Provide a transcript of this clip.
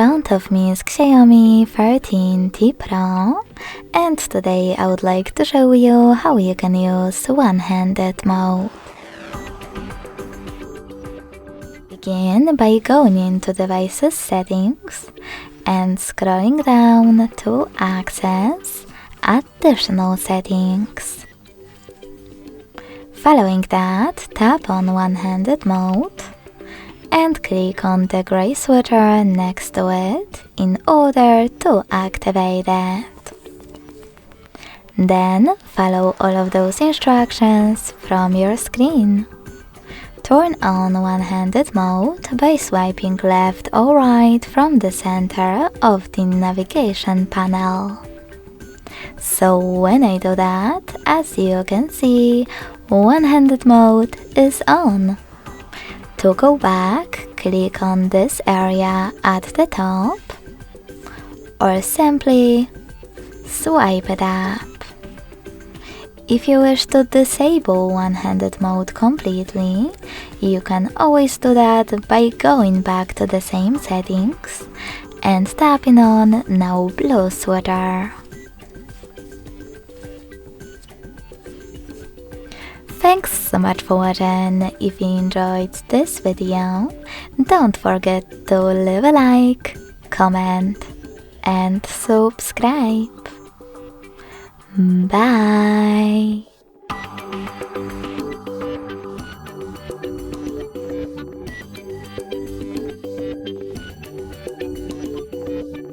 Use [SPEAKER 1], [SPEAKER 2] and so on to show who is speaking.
[SPEAKER 1] front of me is XIAOMI 13T Pro, and today I would like to show you how you can use one-handed mode. Begin by going into Devices Settings and scrolling down to Access Additional Settings. Following that, tap on one-handed mode and click on the gray switcher next to it in order to activate it. Then follow all of those instructions from your screen. Turn on one-handed mode by swiping left or right from the center of the navigation panel. So when I do that, as you can see, one-handed mode is on. To go back, click on this area at the top, or simply swipe it up. If you wish to disable one-handed mode completely, you can always do that by going back to the same settings and tapping on Now Blue Switcher. Thanks so much for watching. If you enjoyed this video, don't forget to leave a like, comment and subscribe. Bye!